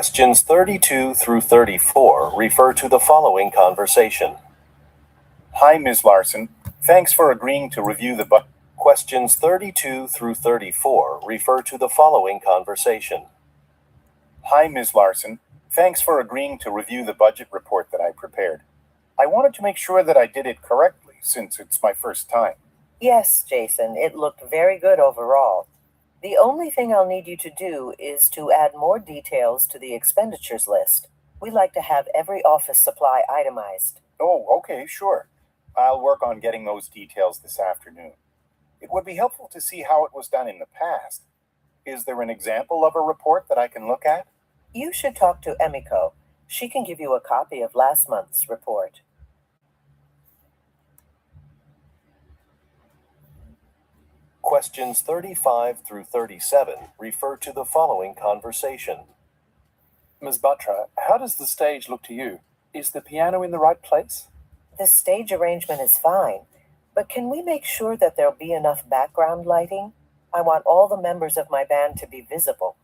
Questions 32 through 34 refer to the following conversation. Hi, Ms. Larson. Thanks for agreeing to review the Questions 32 through 34 refer to the following conversation. Hi, Ms. Larson. Thanks for agreeing to review the budget report that I prepared. I wanted to make sure that I did it correctly since it's my first time. Yes, Jason, it looked very good overall. The only thing I'll need you to do is to add more details to the expenditures list. We like to have every office supply itemized. Oh, okay, sure. I'll work on getting those details this afternoon. It would be helpful to see how it was done in the past. Is there an example of a report that I can look at? You should talk to Emiko. She can give you a copy of last month's report. Questions 35 through 37 refer to the following conversation. Ms. Batra, how does the stage look to you? Is the piano in the right place? The stage arrangement is fine, but can we make sure that there'll be enough background lighting? I want all the members of my band to be visible.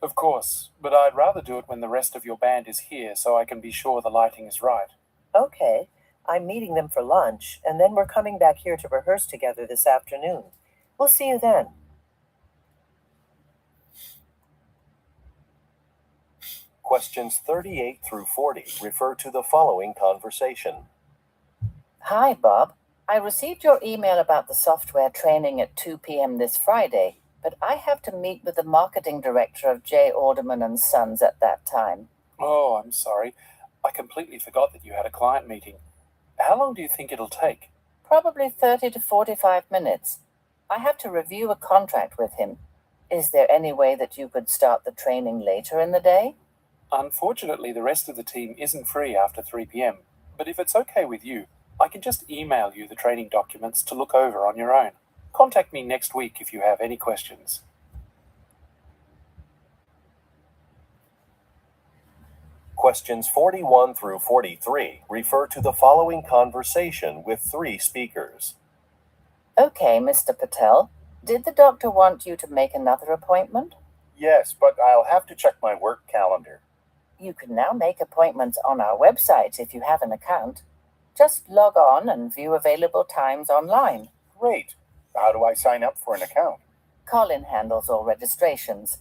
Of course, but I'd rather do it when the rest of your band is here so I can be sure the lighting is right. Okay, I'm meeting them for lunch, and then we're coming back here to rehearse together this afternoon. We'll see you then. Questions 38 through 40 refer to the following conversation. Hi, Bob. I received your email about the software training at 2 p.m. this Friday, but I have to meet with the marketing director of J. Alderman and Sons at that time. Oh, I'm sorry. I completely forgot that you had a client meeting. How long do you think it'll take? Probably 30 to 45 minutes. I have to review a contract with him. Is there any way that you could start the training later in the day? Unfortunately, the rest of the team isn't free after 3 p.m., but if it's okay with you, I can just email you the training documents to look over on your own. Contact me next week if you have any questions. Questions 41 through 43 refer to the following conversation with 3 speakers. Okay, Mr. Patel. Did the doctor want you to make another appointment? Yes, but I'll have to check my work calendar. You can now make appointments on our website if you have an account. Just log on and view available times online. Great. How do I sign up for an account? Colin handles all registrations.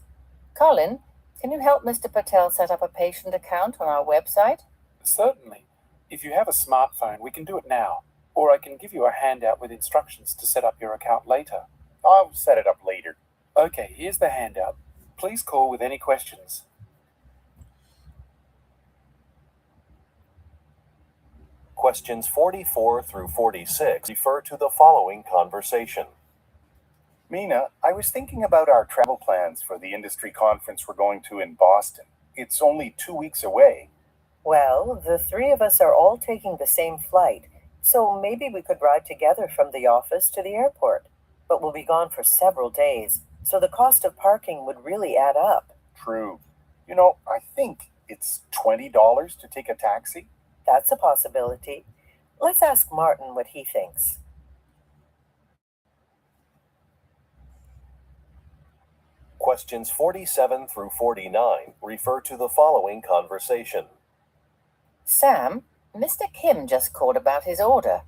Colin, can you help Mr. Patel set up a patient account on our website? Certainly. If you have a smartphone, we can do it now, or I can give you a handout with instructions to set up your account later. I'll set it up later. Okay, here's the handout. Please call with any questions. Questions 44 through 46 refer to the following conversation. Mina, I was thinking about our travel plans for the industry conference we're going to in Boston. It's only 2 weeks away. Well, the 3 of us are all taking the same flight, so maybe we could ride together from the office to the airport. But we'll be gone for several days, so the cost of parking would really add up. True. I think it's $20 to take a taxi. That's a possibility. Let's ask Martin what he thinks. Questions 47 through 49 refer to the following conversation. Sam, Mr. Kim just called about his order.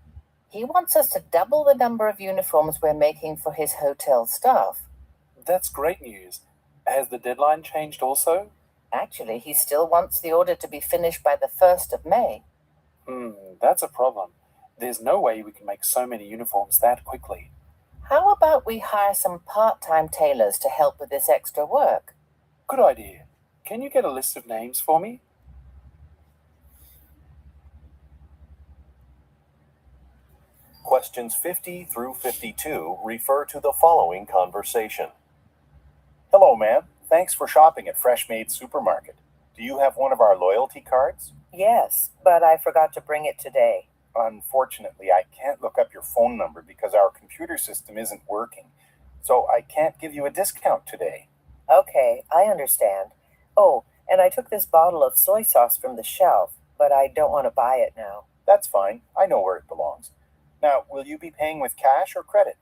He wants us to double the number of uniforms we're making for his hotel staff. That's great news. Has the deadline changed also? Actually, he still wants the order to be finished by the 1st of May. That's a problem. There's no way we can make so many uniforms that quickly. How about we hire some part-time tailors to help with this extra work? Good idea. Can you get a list of names for me? Questions 50 through 52 refer to the following conversation. Hello, ma'am. Thanks for shopping at Fresh Made Supermarket. Do you have one of our loyalty cards? Yes, but I forgot to bring it today. Unfortunately, I can't look up your phone number because our computer system isn't working. So I can't give you a discount today. Okay, I understand. Oh, and I took this bottle of soy sauce from the shelf, but I don't want to buy it now. That's fine. I know where it belongs. Now, will you be paying with cash or credit?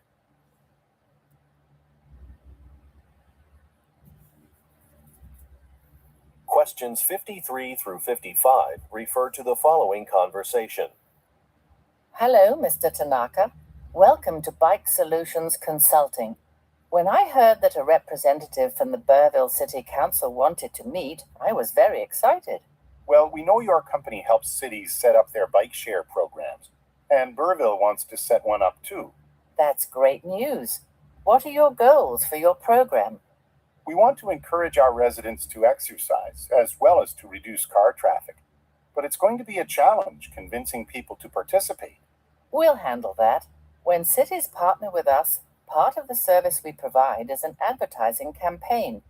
Questions 53 through 55 refer to the following conversation. Hello, Mr. Tanaka. Welcome to Bike Solutions Consulting. When I heard that a representative from the Burville City Council wanted to meet, I was very excited. Well, we know your company helps cities set up their bike share programs, and Burville wants to set one up too. That's great news. What are your goals for your program? We want to encourage our residents to exercise, as well as to reduce car traffic. But it's going to be a challenge convincing people to participate. We'll handle that. When cities partner with us, part of the service we provide is an advertising campaign.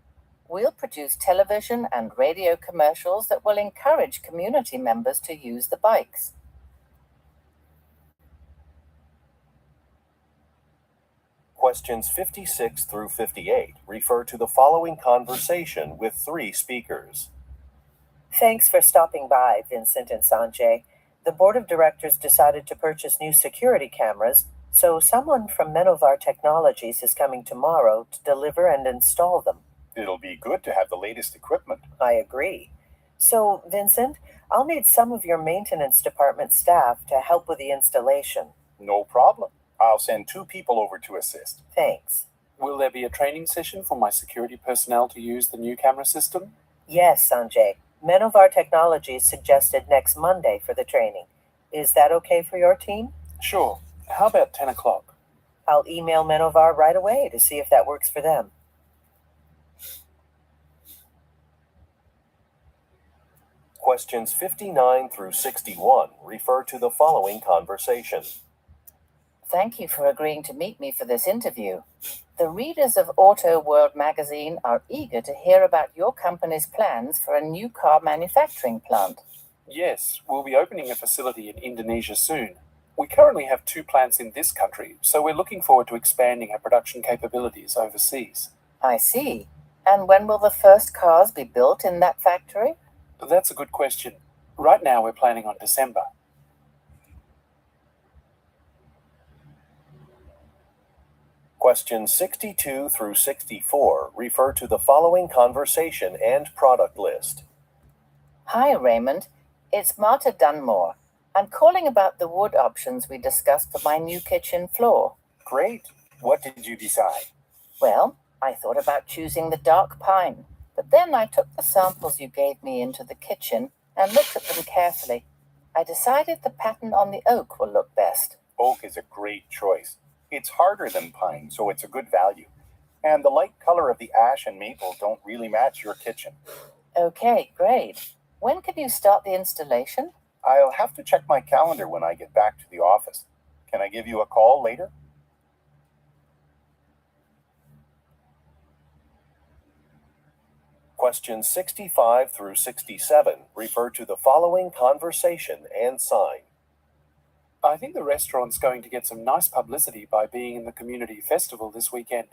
We'll produce television and radio commercials that will encourage community members to use the bikes. Questions 56 through 58 refer to the following conversation with 3 speakers. Thanks for stopping by, Vincent and Sanjay. The board of directors decided to purchase new security cameras, so someone from Menovar Technologies is coming tomorrow to deliver and install them. It'll be good to have the latest equipment. I agree. So, Vincent, I'll need some of your maintenance department staff to help with the installation. No problem. I'll send 2 people over to assist. Thanks. Will there be a training session for my security personnel to use the new camera system? Yes, Sanjay. Menovar Technologies suggested next Monday for the training. Is that okay for your team? Sure. How about 10 o'clock? I'll email Menovar right away to see if that works for them. Questions 59 through 61 refer to the following conversation. Thank you for agreeing to meet me for this interview. The readers of Auto World magazine are eager to hear about your company's plans for a new car manufacturing plant. Yes, we'll be opening a facility in Indonesia soon. We currently have 2 plants in this country, so we're looking forward to expanding our production capabilities overseas. I see. And when will the first cars be built in that factory? That's a good question. Right now we're planning on December. Questions 62 through 64 refer to the following conversation and product list. Hi, Raymond. It's Marta Dunmore. I'm calling about the wood options we discussed for my new kitchen floor. Great. What did you decide? Well, I thought about choosing the dark pine, but then I took the samples you gave me into the kitchen and looked at them carefully. I decided the pattern on the oak will look best. Oak is a great choice. It's harder than pine, so it's a good value. And the light color of the ash and maple don't really match your kitchen. Okay, great. When can you start the installation? I'll have to check my calendar when I get back to the office. Can I give you a call later? Questions 65 through 67 refer to the following conversation and sign. I think the restaurant's going to get some nice publicity by being in the community festival this weekend.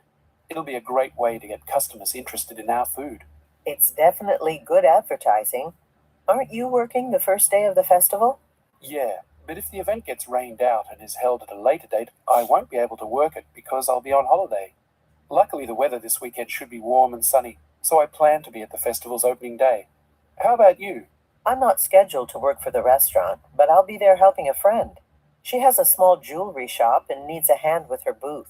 It'll be a great way to get customers interested in our food. It's definitely good advertising. Aren't you working the first day of the festival? Yeah, but if the event gets rained out and is held at a later date, I won't be able to work it because I'll be on holiday. Luckily, the weather this weekend should be warm and sunny, so I plan to be at the festival's opening day. How about you? I'm not scheduled to work for the restaurant, but I'll be there helping a friend. She has a small jewelry shop and needs a hand with her booth.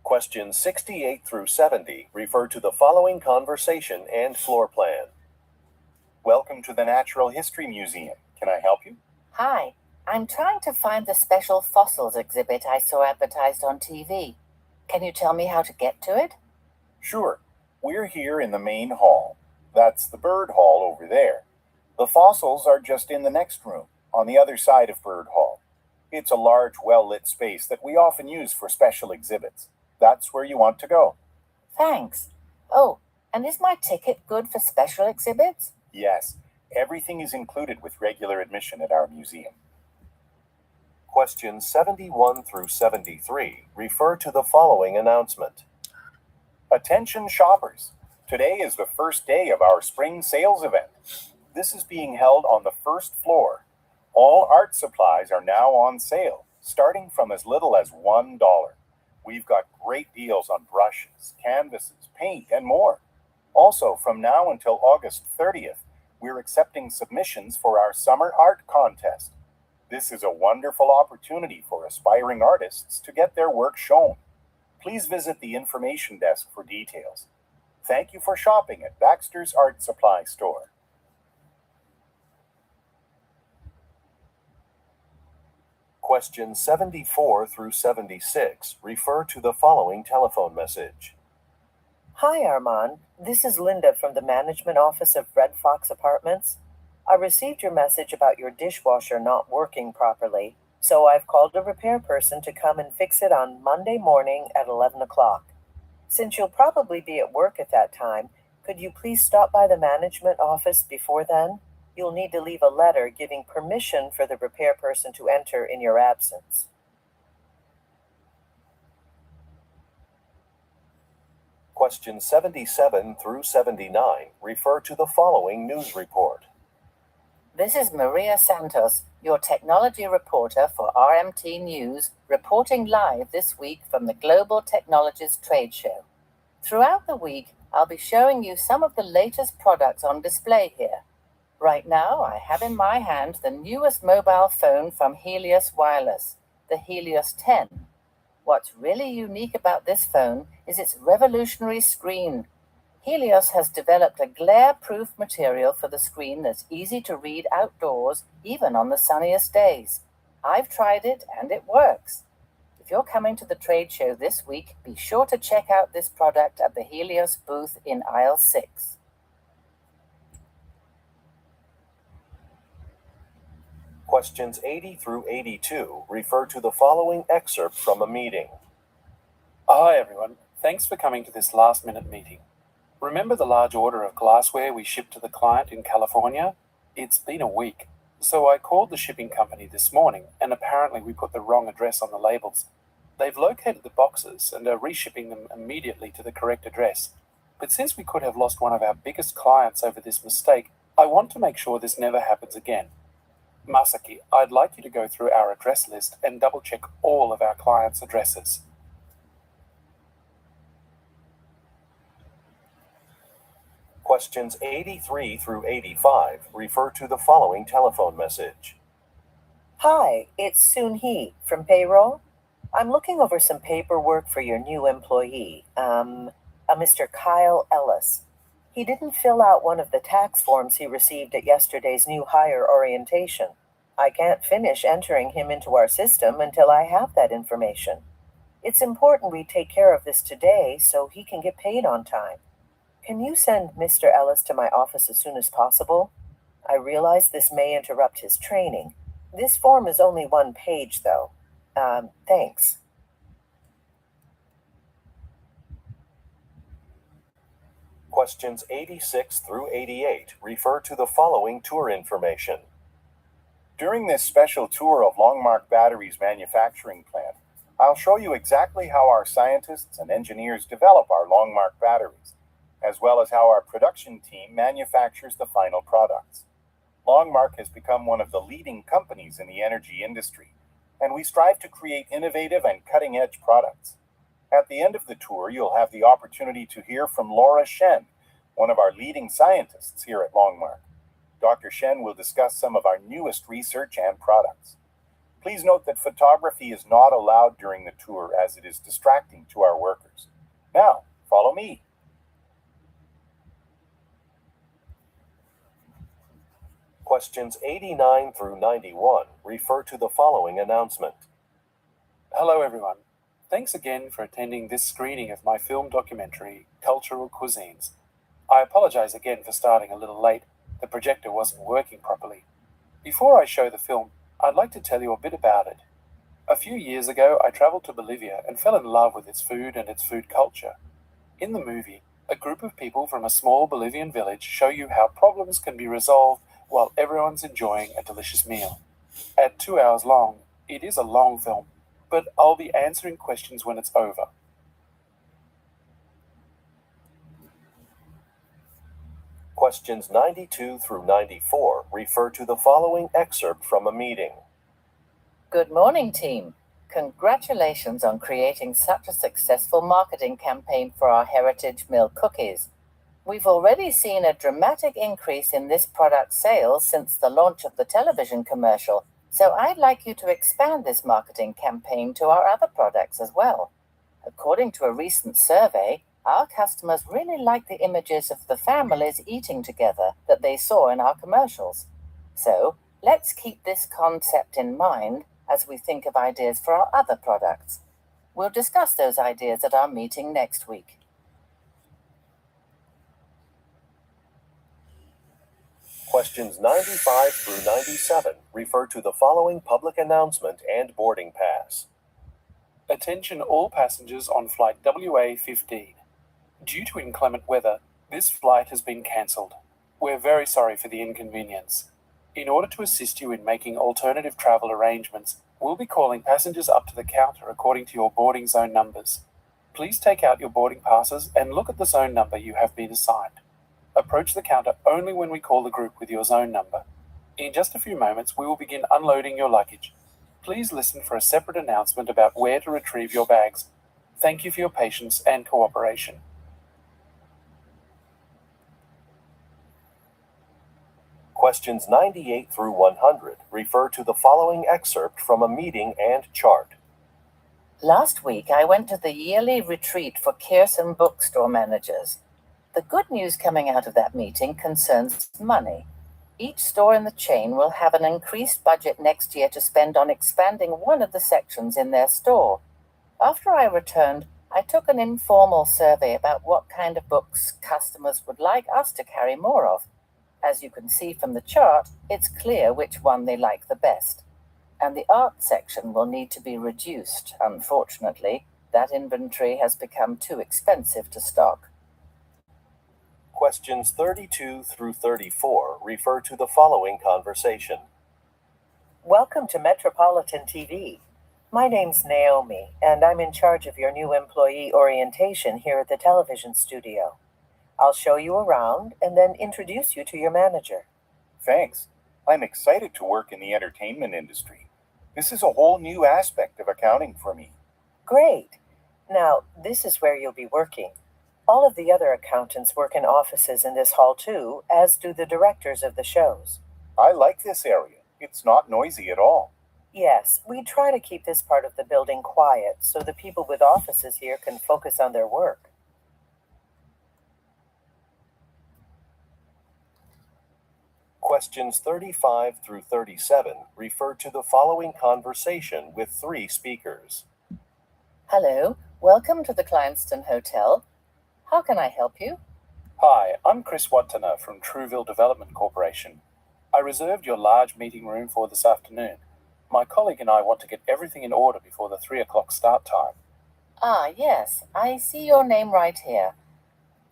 Questions 68 through 70 refer to the following conversation and floor plan. Welcome to the Natural History Museum. Can I help you? Hi, I'm trying to find the special fossils exhibit I saw advertised on TV. Can you tell me how to get to it? Sure. We're here in the main hall. That's the bird hall over there. The fossils are just in the next room, on the other side of Bird Hall. It's a large, well-lit space that we often use for special exhibits. That's where you want to go. Thanks. Oh, and is my ticket good for special exhibits? Yes, everything is included with regular admission at our museum. Questions 71 through 73 refer to the following announcement. Attention shoppers! Today is the first day of our spring sales event. This is being held on the first floor. All art supplies are now on sale, starting from as little as $1. We've got great deals on brushes, canvases, paint, and more. Also, from now until August 30th, we're accepting submissions for our summer art contest. This is a wonderful opportunity for aspiring artists to get their work shown. Please visit the information desk for details. Thank you for shopping at Baxter's Art Supply Store. Questions 74 through 76 refer to the following telephone message. Hi, Armand. This is Linda from the management office of Red Fox Apartments. I received your message about your dishwasher not working properly, so I've called a repair person to come and fix it on Monday morning at 11 o'clock. Since you'll probably be at work at that time, could you please stop by the management office before then? You'll need to leave a letter giving permission for the repair person to enter in your absence. Questions 77 through 79 refer to the following news report. This is Maria Santos, your technology reporter for RMT News, reporting live this week from the Global Technologies Trade Show. Throughout the week, I'll be showing you some of the latest products on display here. Right now, I have in my hand the newest mobile phone from Helios Wireless, the Helios 10. What's really unique about this phone is its revolutionary screen. Helios has developed a glare-proof material for the screen that's easy to read outdoors, even on the sunniest days. I've tried it and it works. If you're coming to the trade show this week, be sure to check out this product at the Helios booth in aisle 6. Questions 80 through 82 refer to the following excerpt from a meeting. Hi everyone, thanks for coming to this last-minute meeting. Remember the large order of glassware we shipped to the client in California? It's been a week, so I called the shipping company this morning and apparently we put the wrong address on the labels. They've located the boxes and are reshipping them immediately to the correct address. But since we could have lost one of our biggest clients over this mistake, I want to make sure this never happens again. Masaki, I'd like you to go through our address list and double-check all of our clients' addresses. Questions 83 through 85 refer to the following telephone message. Hi, it's Soon Hee from Payroll. I'm looking over some paperwork for your new employee, a Mr. Kyle Ellis. He didn't fill out one of the tax forms he received at yesterday's new hire orientation. I can't finish entering him into our system until I have that information. It's important we take care of this today so he can get paid on time. Can you send Mr. Ellis to my office as soon as possible? I realize this may interrupt his training. This form is only one page, though. Thanks. Questions 86 through 88 refer to the following tour information. During this special tour of Longmark Battery's manufacturing plant, I'll show you exactly how our scientists and engineers develop our Longmark batteries, as well as how our production team manufactures the final products. Longmark has become one of the leading companies in the energy industry, and we strive to create innovative and cutting-edge products. At the end of the tour, you'll have the opportunity to hear from Laura Shen, one of our leading scientists here at Longmark. Dr. Shen will discuss some of our newest research and products. Please note that photography is not allowed during the tour as it is distracting to our workers. Now, follow me. Questions 89 through 91 refer to the following announcement. Hello everyone. Thanks again for attending this screening of my film documentary, Cultural Cuisines. I apologize again for starting a little late. The projector wasn't working properly. Before I show the film, I'd like to tell you a bit about it. A few years ago, I traveled to Bolivia and fell in love with its food and its food culture. In the movie, a group of people from a small Bolivian village show you how problems can be resolved while everyone's enjoying a delicious meal. At 2 hours long, it is a long film, but I'll be answering questions when it's over. Questions 92 through 94 refer to the following excerpt from a meeting. Good morning, team. Congratulations on creating such a successful marketing campaign for our Heritage Milk cookies. We've already seen a dramatic increase in this product's sales since the launch of the television commercial, so I'd like you to expand this marketing campaign to our other products as well. According to a recent survey, our customers really like the images of the families eating together that they saw in our commercials. So let's keep this concept in mind as we think of ideas for our other products. We'll discuss those ideas at our meeting next week. Questions 95 through 97 refer to the following public announcement and boarding pass. Attention all passengers on flight WA15. Due to inclement weather, this flight has been cancelled. We're very sorry for the inconvenience. In order to assist you in making alternative travel arrangements, we'll be calling passengers up to the counter according to your boarding zone numbers. Please take out your boarding passes and look at the zone number you have been assigned. Approach the counter only when we call the group with your zone number. In just a few moments, we will begin unloading your luggage. Please listen for a separate announcement about where to retrieve your bags. Thank you for your patience and cooperation. Questions 98 through 100 refer to the following excerpt from a meeting and chart. Last week, I went to the yearly retreat for Kearson bookstore managers. The good news coming out of that meeting concerns money. Each store in the chain will have an increased budget next year to spend on expanding one of the sections in their store. After I returned, I took an informal survey about what kind of books customers would like us to carry more of. As you can see from the chart, it's clear which one they like the best. And the art section will need to be reduced. Unfortunately, that inventory has become too expensive to stock. Questions 32 through 34 refer to the following conversation. Welcome to Metropolitan TV. My name's Naomi, and I'm in charge of your new employee orientation here at the television studio. I'll show you around and then introduce you to your manager. Thanks. I'm excited to work in the entertainment industry. This is a whole new aspect of accounting for me. Great. Now, this is where you'll be working. All of the other accountants work in offices in this hall too, as do the directors of the shows. I like this area. It's not noisy at all. Yes, we try to keep this part of the building quiet so the people with offices here can focus on their work. Questions 35 through 37 refer to the following conversation with 3 speakers. Hello, welcome to the Clineston Hotel. How can I help you? Hi, I'm Chris Wattana from Trueville Development Corporation. I reserved your large meeting room for this afternoon. My colleague and I want to get everything in order before the 3 o'clock start time. Ah, yes, I see your name right here.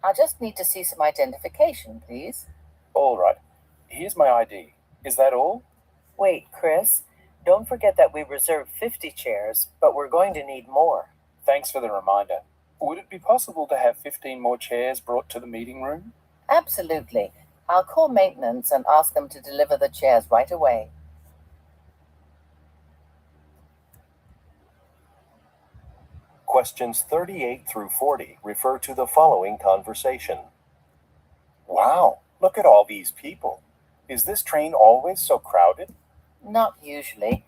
I just need to see some identification, please. All right. Here's my ID. Is that all? Wait, Chris, don't forget that we reserved 50 chairs, but we're going to need more. Thanks for the reminder. Would it be possible to have 15 more chairs brought to the meeting room? Absolutely. I'll call maintenance and ask them to deliver the chairs right away. Questions 38 through 40 refer to the following conversation. Wow, look at all these people. Is this train always so crowded? Not usually.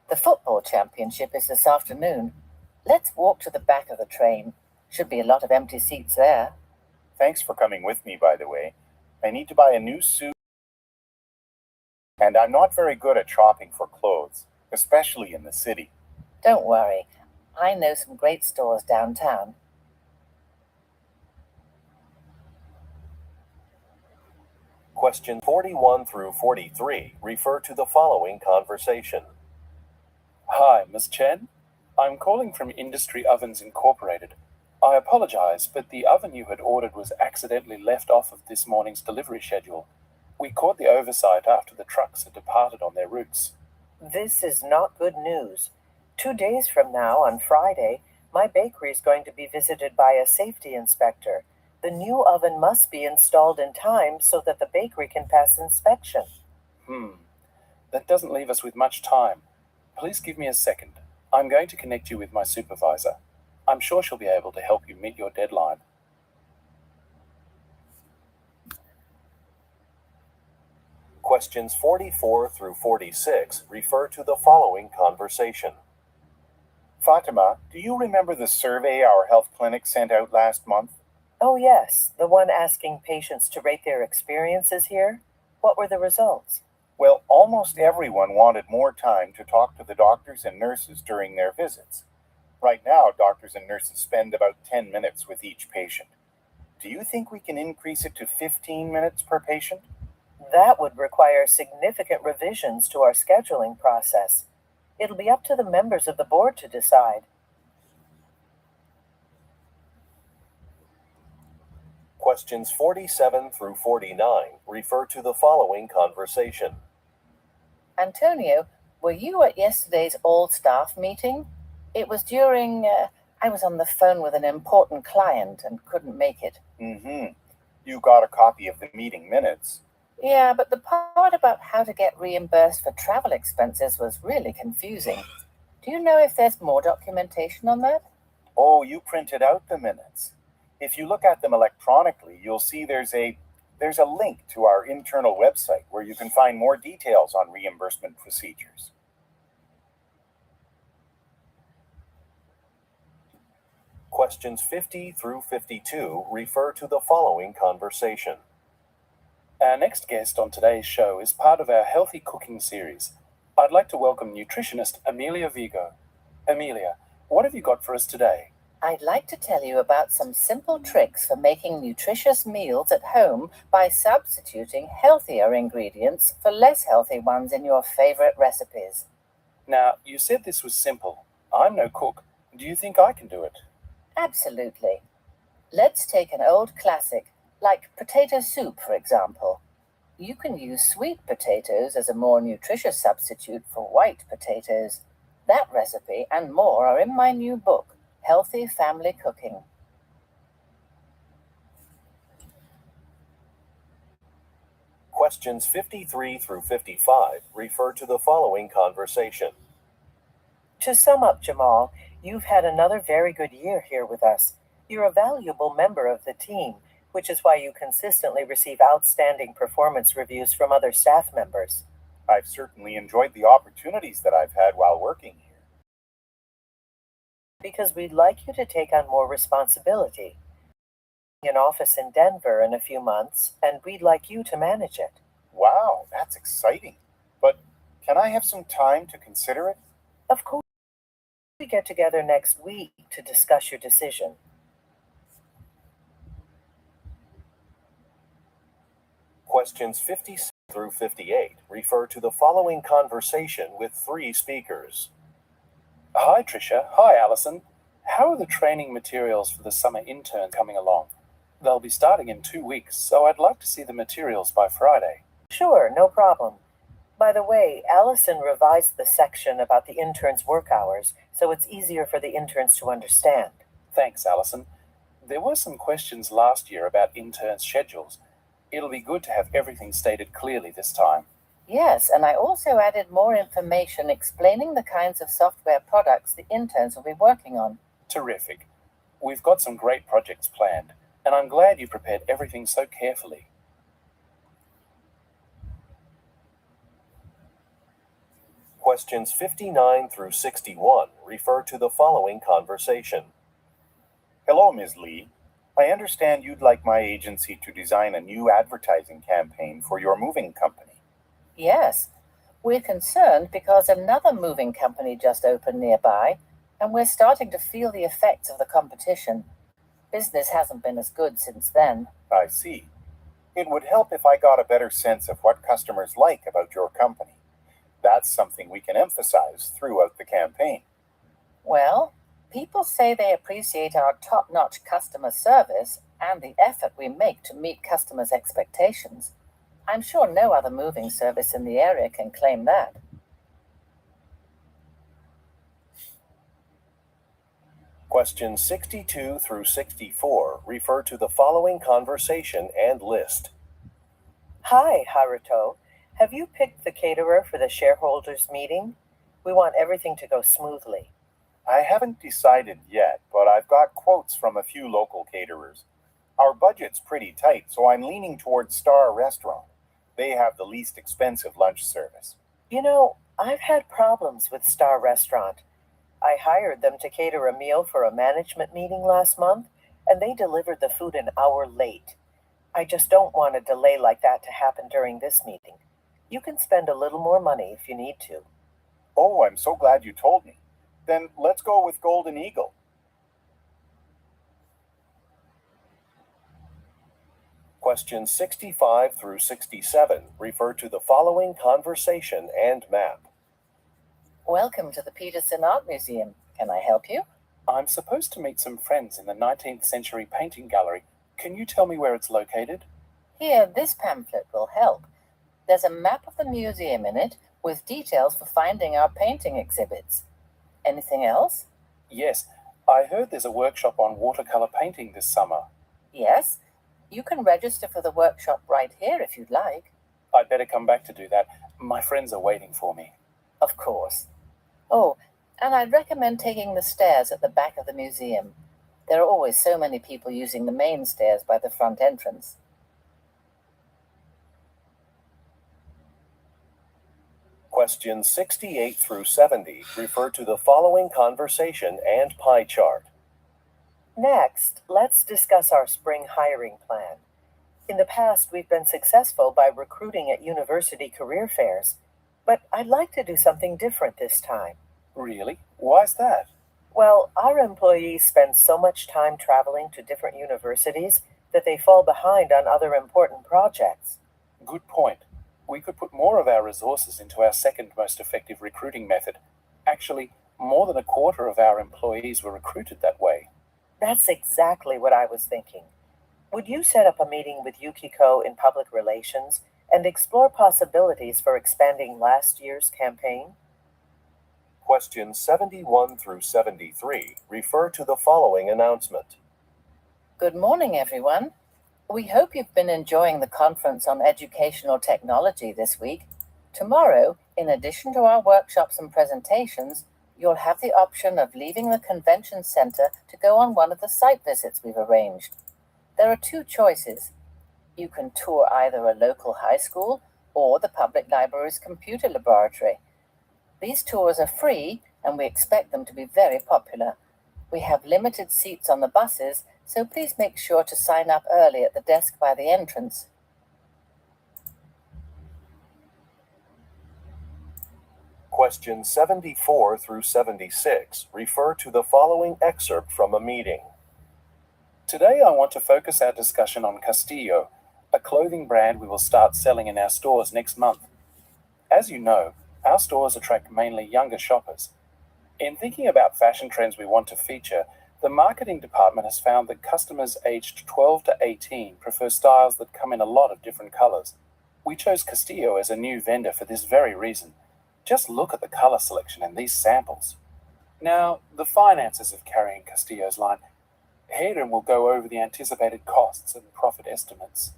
The football championship is this afternoon. Let's walk to the back of the train. Should be a lot of empty seats there. Thanks for coming with me, by the way. I need to buy a new suit, and I'm not very good at shopping for clothes, especially in the city. Don't worry. I know some great stores downtown. Questions 41 through 43 refer to the following conversation. Hi, Ms. Chen. I'm calling from Industry Ovens Incorporated. I apologize, but the oven you had ordered was accidentally left off of this morning's delivery schedule. We caught the oversight after the trucks had departed on their routes. This is not good news. 2 days from now, on Friday, my bakery is going to be visited by a safety inspector. The new oven must be installed in time so that the bakery can pass inspection. That doesn't leave us with much time. Please give me a second. I'm going to connect you with my supervisor. I'm sure she'll be able to help you meet your deadline. Questions 44 through 46 refer to the following conversation. Fatima, do you remember the survey our health clinic sent out last month? Oh, yes, the one asking patients to rate their experiences here. What were the results? Well, almost everyone wanted more time to talk to the doctors and nurses during their visits. Right now, doctors and nurses spend about 10 minutes with each patient. Do you think we can increase it to 15 minutes per patient? That would require significant revisions to our scheduling process. It'll be up to the members of the board to decide. Questions 47 through 49 refer to the following conversation. Antonio, were you at yesterday's all-staff meeting? It was during, I was on the phone with an important client and couldn't make it. You got a copy of the meeting minutes. Yeah, but the part about how to get reimbursed for travel expenses was really confusing. Do you know if there's more documentation on that? Oh, you printed out the minutes. If you look at them electronically, you'll see there's a link to our internal website where you can find more details on reimbursement procedures. Questions 50 through 52 refer to the following conversation. Our next guest on today's show is part of our healthy cooking series. I'd like to welcome nutritionist Amelia Vigo. Amelia, what have you got for us today? I'd like to tell you about some simple tricks for making nutritious meals at home by substituting healthier ingredients for less healthy ones in your favorite recipes. Now, you said this was simple. I'm no cook. Do you think I can do it? Absolutely. Let's take an old classic, like potato soup, for example. You can use sweet potatoes as a more nutritious substitute for white potatoes. That recipe and more are in my new book, Healthy Family Cooking. Questions 53 through 55 refer to the following conversation. To sum up, Jamal, you've had another very good year here with us. You're a valuable member of the team, which is why you consistently receive outstanding performance reviews from other staff members. I've certainly enjoyed the opportunities that I've had while working here. Because we'd like you to take on more responsibility. An office in Denver in a few months, and we'd like you to manage it. Wow, that's exciting. But can I have some time to consider it? Of course, we get together next week to discuss your decision. Questions 56 through 58 refer to the following conversation with 3 speakers. Hi, Tricia. Hi, Alison. How are the training materials for the summer intern coming along? They'll be starting in 2 weeks, so I'd like to see the materials by Friday. Sure, no problem. By the way, Allison revised the section about the interns' work hours, so it's easier for the interns to understand. Thanks, Alison. There were some questions last year about interns' schedules. It'll be good to have everything stated clearly this time. Yes, and I also added more information explaining the kinds of software products the interns will be working on. Terrific. We've got some great projects planned, and I'm glad you prepared everything so carefully. Questions 59 through 61 refer to the following conversation. Hello, Ms. Lee. I understand you'd like my agency to design a new advertising campaign for your moving company. Yes, we're concerned because another moving company just opened nearby, and we're starting to feel the effects of the competition. Business hasn't been as good since then. I see. It would help if I got a better sense of what customers like about your company. That's something we can emphasize throughout the campaign. Well, people say they appreciate our top-notch customer service and the effort we make to meet customers' expectations. I'm sure no other moving service in the area can claim that. Questions 62 through 64 refer to the following conversation and list. Hi, Haruto. Have you picked the caterer for the shareholders' meeting? We want everything to go smoothly. I haven't decided yet, but I've got quotes from a few local caterers. Our budget's pretty tight, so I'm leaning towards Star Restaurant. They have the least expensive lunch service. You know, I've had problems with Star Restaurant. I hired them to cater a meal for a management meeting last month, and they delivered the food an hour late. I just don't want a delay like that to happen during this meeting. You can spend a little more money if you need to. Oh, I'm so glad you told me. Then let's go with Golden Eagle. Questions 65 through 67 refer to the following conversation and map. Welcome to the Peterson Art Museum. Can I help you? I'm supposed to meet some friends in the 19th century painting gallery. Can you tell me where it's located? Here, this pamphlet will help. There's a map of the museum in it with details for finding our painting exhibits. Anything else? Yes, I heard there's a workshop on watercolor painting this summer. Yes. You can register for the workshop right here if you'd like. I'd better come back to do that. My friends are waiting for me. Of course. Oh, and I'd recommend taking the stairs at the back of the museum. There are always so many people using the main stairs by the front entrance. Questions 68 through 70 refer to the following conversation and pie chart. Next, let's discuss our spring hiring plan. In the past, we've been successful by recruiting at university career fairs, but I'd like to do something different this time. Really? Why's that? Well, our employees spend so much time traveling to different universities that they fall behind on other important projects. Good point. We could put more of our resources into our second most effective recruiting method. Actually, more than a quarter of our employees were recruited that way. That's exactly what I was thinking. Would you set up a meeting with Yukiko in public relations and explore possibilities for expanding last year's campaign? Questions 71 through 73 refer to the following announcement. Good morning, everyone. We hope you've been enjoying the conference on educational technology this week. Tomorrow, in addition to our workshops and presentations, you'll have the option of leaving the convention center to go on one of the site visits we've arranged. There are two choices. You can tour either a local high school or the public library's computer laboratory. These tours are free, and we expect them to be very popular. We have limited seats on the buses, so please make sure to sign up early at the desk by the entrance. Questions 74 through 76 refer to the following excerpt from a meeting. Today I want to focus our discussion on Castillo, a clothing brand we will start selling in our stores next month. As you know, our stores attract mainly younger shoppers. In thinking about fashion trends we want to feature, the marketing department has found that customers aged 12 to 18 prefer styles that come in a lot of different colors. We chose Castillo as a new vendor for this very reason. Just look at the color selection in these samples. Now, the finances of carrying Castillo's line. Hayden will go over the anticipated costs and profit estimates.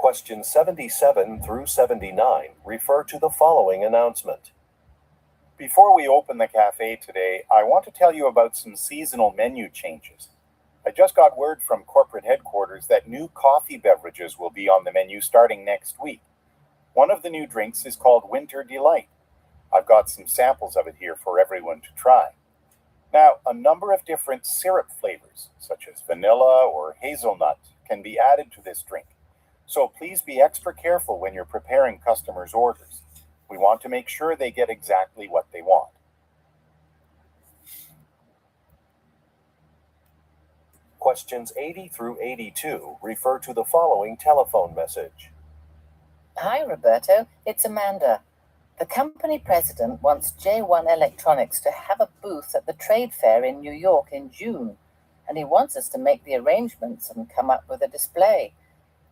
Questions 77 through 79 refer to the following announcement. Before we open the cafe today, I want to tell you about some seasonal menu changes. I just got word from corporate headquarters that new coffee beverages will be on the menu starting next week. One of the new drinks is called Winter Delight. I've got some samples of it here for everyone to try. Now, a number of different syrup flavors, such as vanilla or hazelnut, can be added to this drink. So please be extra careful when you're preparing customers' orders. We want to make sure they get exactly what they want. Questions 80 through 82 refer to the following telephone message. Hi, Roberto. It's Amanda. The company president wants J1 Electronics to have a booth at the trade fair in New York in June, and he wants us to make the arrangements and come up with a display.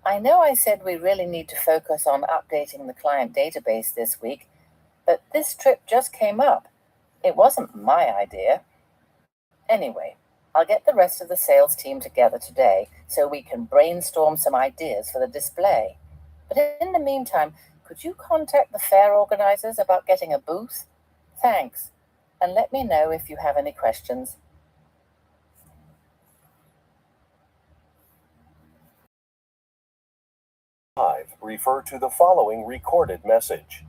I know I said we really need to focus on updating the client database this week, but this trip just came up. It wasn't my idea. Anyway, I'll get the rest of the sales team together today so we can brainstorm some ideas for the display. But in the meantime, Could you contact the fair organizers about getting a booth? Thanks, and let me know if you have any questions. Refer to the following recorded message.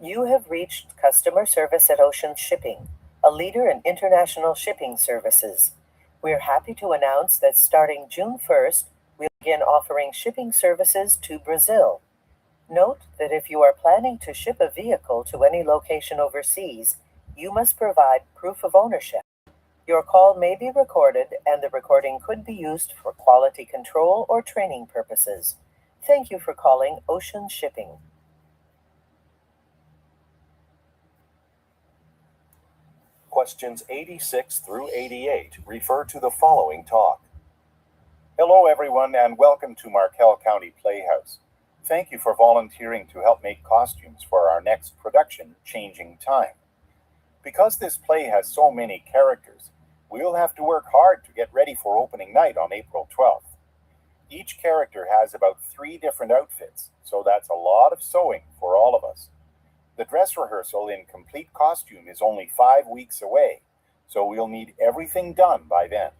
You have reached customer service at Ocean Shipping, a leader in international shipping services. We are happy to announce that starting June 1st, we'll begin offering shipping services to Brazil. Note that if you are planning to ship a vehicle to any location overseas, you must provide proof of ownership. Your call may be recorded, and the recording could be used for quality control or training purposes. Thank you for calling Ocean Shipping. Questions 86 through 88 refer to the following talk. Hello, everyone, and welcome to Markel County Playhouse. Thank you for volunteering to help make costumes for our next production, Changing Time. Because this play has so many characters, we'll have to work hard to get ready for opening night on April 12th. Each character has about 3 different outfits, so that's a lot of sewing for all of us. The dress rehearsal in complete costume is only 5 weeks away, so we'll need everything done by then.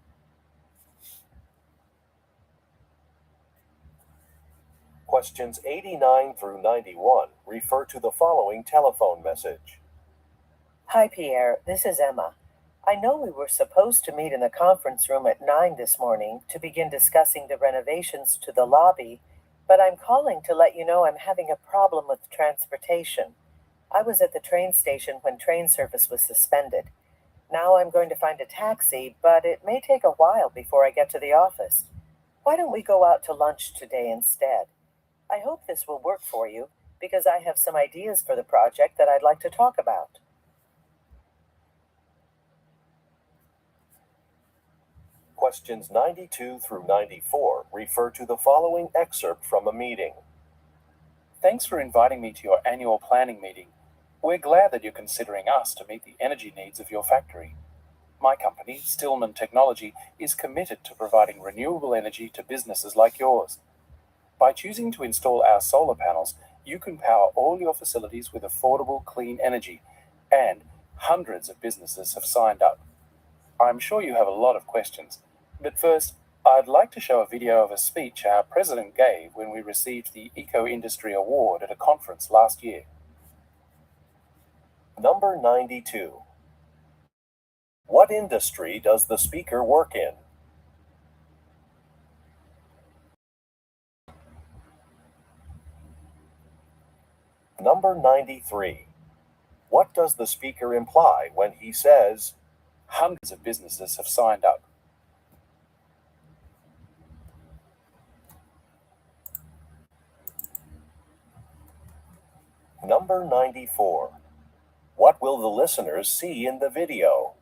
Questions 89 through 91 refer to the following telephone message. Hi, Pierre. This is Emma. I know we were supposed to meet in the conference room at 9 this morning to begin discussing the renovations to the lobby, but I'm calling to let you know I'm having a problem with transportation. I was at the train station when train service was suspended. Now I'm going to find a taxi, but it may take a while before I get to the office. Why don't we go out to lunch today instead? I hope this will work for you, because I have some ideas for the project that I'd like to talk about. Questions 92 through 94 refer to the following excerpt from a meeting. Thanks for inviting me to your annual planning meeting. We're glad that you're considering us to meet the energy needs of your factory. My company, Stillman Technology, is committed to providing renewable energy to businesses like yours. By choosing to install our solar panels, you can power all your facilities with affordable, clean energy, and hundreds of businesses have signed up. I'm sure you have a lot of questions, but first, I'd like to show a video of a speech our president gave when we received the Eco Industry Award at a conference last year. Number 92. What industry does the speaker work in? Number 93. What does the speaker imply when he says, hundreds of businesses have signed up? Number 94. What will the listeners see in the video?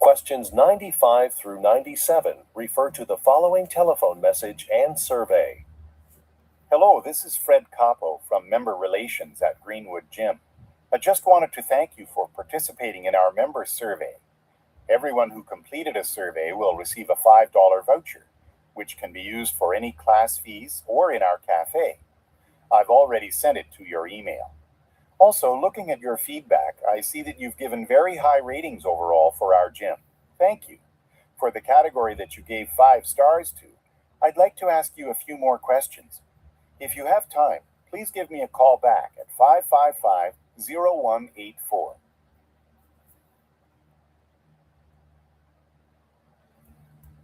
Questions 95 through 97 refer to the following telephone message and survey. Hello, this is Fred Capo from Member Relations at Greenwood Gym. I just wanted to thank you for participating in our member survey. Everyone who completed a survey will receive a $5 voucher, which can be used for any class fees or in our cafe. I've already sent it to your email. Also, looking at your feedback, I see that you've given very high ratings overall for our gym. Thank you. For the category that you gave 5 stars to, I'd like to ask you a few more questions. If you have time, please give me a call back at 555-0184.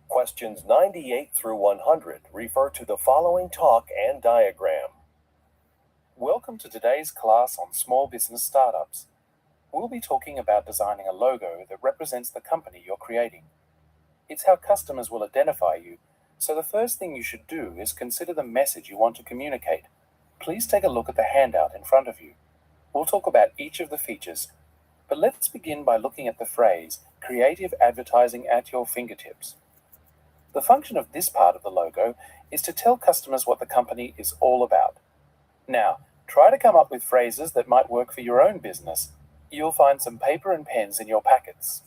Questions 98 through 100 refer to the following talk and diagram. Welcome to today's class on small business startups. We'll be talking about designing a logo that represents the company you're creating. It's how customers will identify you, so the first thing you should do is consider the message you want to communicate. Please take a look at the handout in front of you. We'll talk about each of the features, but let's begin by looking at the phrase, creative advertising at your fingertips. The function of this part of the logo is to tell customers what the company is all about. Now, try to come up with phrases that might work for your own business. You'll find some paper and pens in your packets.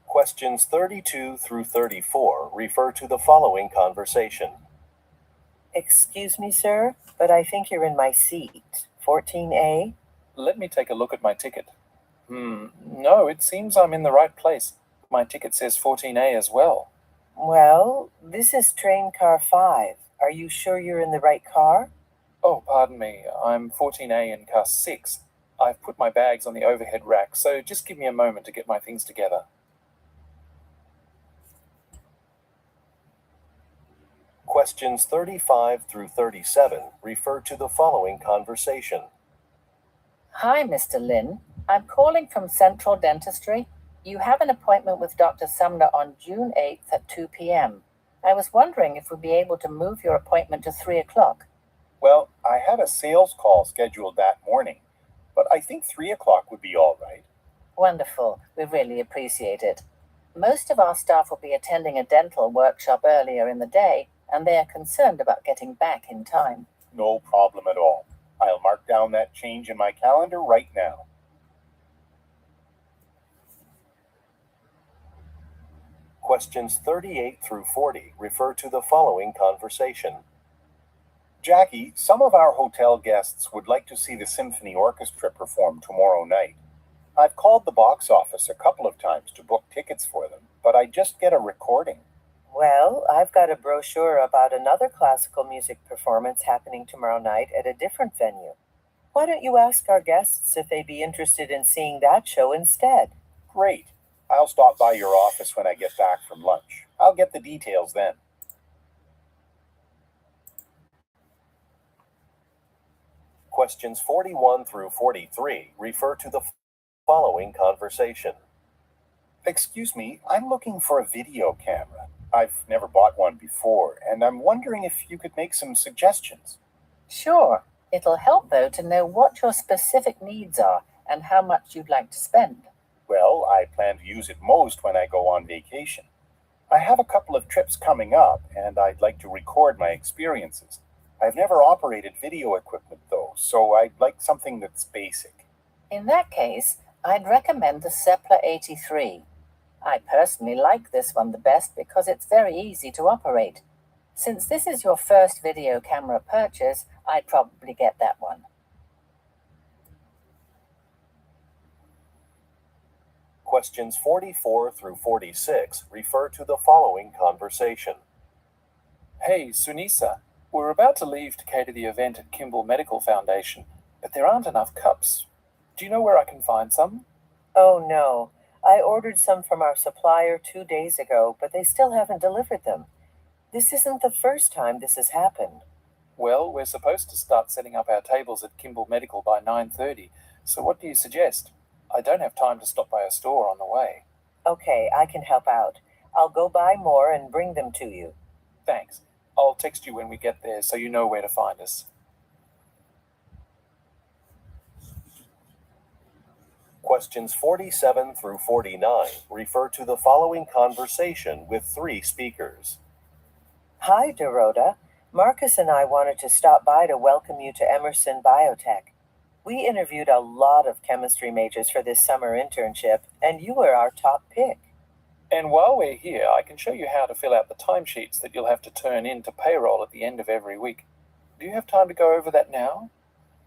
Questions 32 through 34 refer to the following conversation. Excuse me, sir, but I think you're in my seat. 14A? Let me take a look at my ticket. No, it seems I'm in the right place. My ticket says 14A as well. Well, this is train car 5. Are you sure you're in the right car? Oh, pardon me. I'm 14A in car 6. I've put my bags on the overhead rack, so just give me a moment to get my things together. Questions 35 through 37 refer to the following conversation. Hi, Mr. Lin. I'm calling from Central Dentistry. You have an appointment with Dr. Sumner on June 8th at 2 p.m. I was wondering if we'd be able to move your appointment to 3 o'clock. Well, I had a sales call scheduled that morning, but I think 3 o'clock would be all right. Wonderful. We really appreciate it. Most of our staff will be attending a dental workshop earlier in the day, and they are concerned about getting back in time. No problem at all. I'll mark down that change in my calendar right now. Questions 38 through 40 refer to the following conversation. Jackie, some of our hotel guests would like to see the symphony orchestra perform tomorrow night. I've called the box office a couple of times to book tickets for them, but I just get a recording. Well, I've got a brochure about another classical music performance happening tomorrow night at a different venue. Why don't you ask our guests if they'd be interested in seeing that show instead? Great. I'll stop by your office when I get back from lunch. I'll get the details then. Questions 41 through 43 refer to the following conversation. Excuse me, I'm looking for a video camera. I've never bought one before, and I'm wondering if you could make some suggestions. Sure. It'll help, though, to know what your specific needs are and how much you'd like to spend. Well, I plan to use it most when I go on vacation. I have a couple of trips coming up, and I'd like to record my experiences. I've never operated video equipment, though, so I'd like something that's basic. In that case, I'd recommend the Sepler 83. I personally like this one the best because it's very easy to operate. Since this is your first video camera purchase, I'd probably get that one. Questions 44 through 46 refer to the following conversation. Hey, Sunisa, we're about to leave to cater the event at Kimball Medical Foundation, but there aren't enough cups. Do you know where I can find some? Oh, no. I ordered some from our supplier 2 days ago, but they still haven't delivered them. This isn't the first time this has happened. Well, we're supposed to start setting up our tables at Kimball Medical by 9:30, so what do you suggest? I don't have time to stop by a store on the way. Okay, I can help out. I'll go buy more and bring them to you. Thanks. I'll text you when we get there so you know where to find us. Questions 47 through 49 refer to the following conversation with 3 speakers. Hi, Dorota. Marcus and I wanted to stop by to welcome you to Emerson Biotech. We interviewed a lot of chemistry majors for this summer internship, and you were our top pick. And while we're here, I can show you how to fill out the timesheets that you'll have to turn in to payroll at the end of every week. Do you have time to go over that now?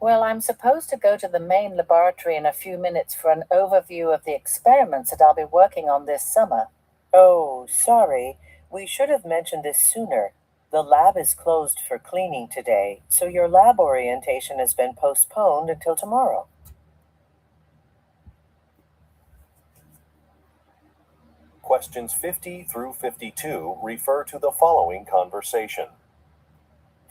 Well, I'm supposed to go to the main laboratory in a few minutes for an overview of the experiments that I'll be working on this summer. Oh, sorry. We should have mentioned this sooner. The lab is closed for cleaning today, so your lab orientation has been postponed until tomorrow. Questions 50 through 52 refer to the following conversation.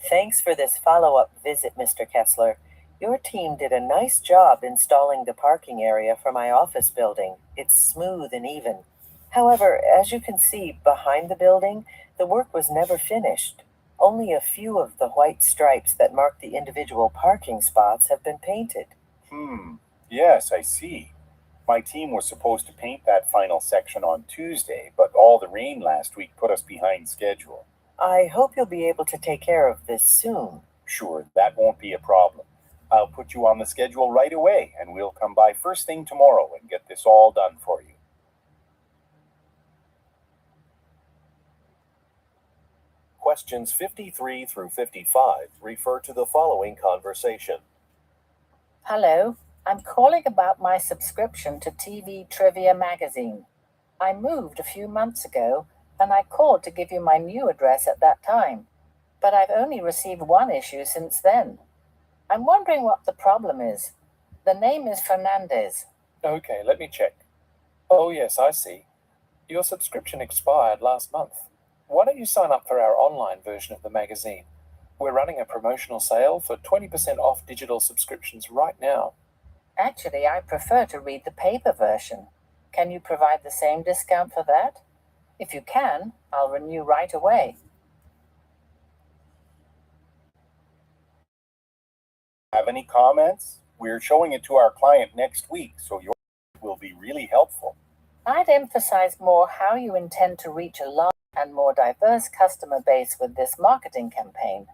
Thanks for this follow-up visit, Mr. Kessler. Your team did a nice job installing the parking area for my office building. It's smooth and even. However, as you can see behind the building, the work was never finished. Only a few of the white stripes that mark the individual parking spots have been painted. Yes, I see. My team was supposed to paint that final section on Tuesday, but all the rain last week put us behind schedule. I hope you'll be able to take care of this soon. Sure, that won't be a problem. I'll put you on the schedule right away, and we'll come by first thing tomorrow and get this all done for you. Questions 53 through 55 refer to the following conversation. Hello, I'm calling about my subscription to TV Trivia magazine. I moved a few months ago, and I called to give you my new address at that time, but I've only received one issue since then. I'm wondering what the problem is. The name is Fernandez. Okay, let me check. Oh yes, I see. Your subscription expired last month. Why don't you sign up for our online version of the magazine? We're running a promotional sale for 20% off digital subscriptions right now. Actually, I prefer to read the paper version. Can you provide the same discount for that? If you can, I'll renew right away. Have any comments? We're showing it to our client next week, so yours will be really helpful. I'd emphasize more how you intend to reach a large and more diverse customer base with this marketing campaign.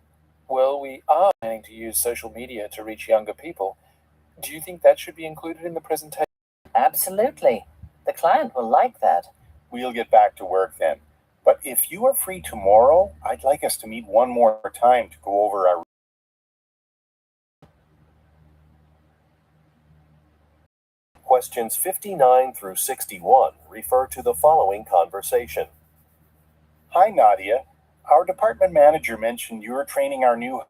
Well, we are planning to use social media to reach younger people. Do you think that should be included in the presentation? Absolutely. The client will like that. We'll get back to work then. But if you are free tomorrow, I'd like us to meet one more time to go over our... Questions 59 through 61 refer to the following conversation. Hi, Nadia. Our department manager mentioned you're training our new...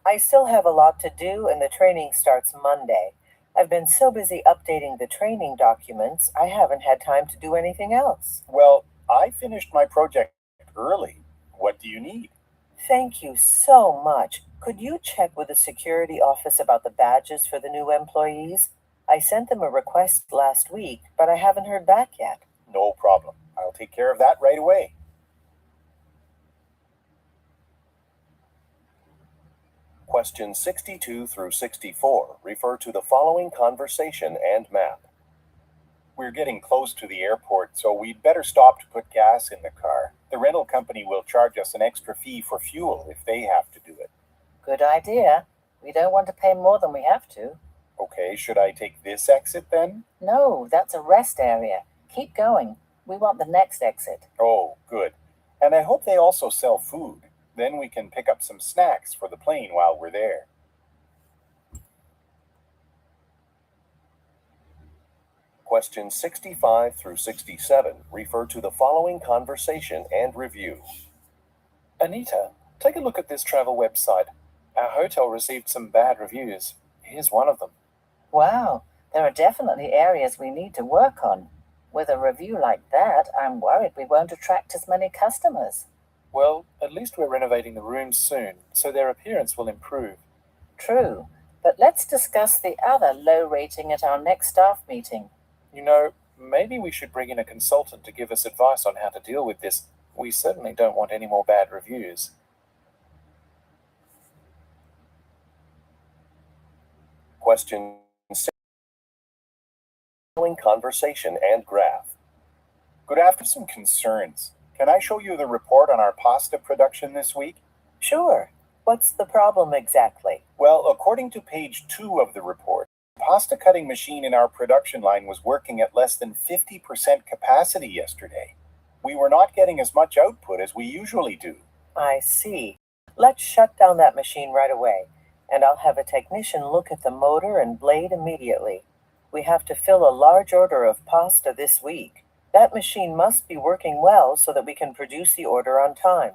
I still have a lot to do, and the training starts Monday. I've been so busy updating the training documents, I haven't had time to do anything else. Well, I finished my project early. What do you need? Thank you so much. Could you check with the security office about the badges for the new employees? I sent them a request last week, but I haven't heard back yet. No problem. I'll take care of that right away. Questions 62 through 64 refer to the following conversation and map. We're getting close to the airport, so we'd better stop to put gas in the car. The rental company will charge us an extra fee for fuel if they have to do it. Good idea. We don't want to pay more than we have to. Okay, should I take this exit then? No, that's a rest area. Keep going. We want the next exit. Oh, good. And I hope they also sell food. Then we can pick up some snacks for the plane while we're there. Questions 65 through 67 refer to the following conversation and review. Anita, take a look at this travel website. Our hotel received some bad reviews. Here's one of them. Wow, there are definitely areas we need to work on. With a review like that, I'm worried we won't attract as many customers. Well, at least we're renovating the rooms soon, so their appearance will improve. True, but let's discuss the other low rating at our next staff meeting. You know, maybe we should bring in a consultant to give us advice on how to deal with this. We certainly don't want any more bad reviews. Question 6. Following conversation and graph. Good afternoon. Some concerns. Can I show you the report on our pasta production this week? Sure. What's the problem exactly? Well, according to page 2 of the report, the pasta cutting machine in our production line was working at less than 50% capacity yesterday. We were not getting as much output as we usually do. I see. Let's shut down that machine right away, and I'll have a technician look at the motor and blade immediately. We have to fill a large order of pasta this week. That machine must be working well so that we can produce the order on time.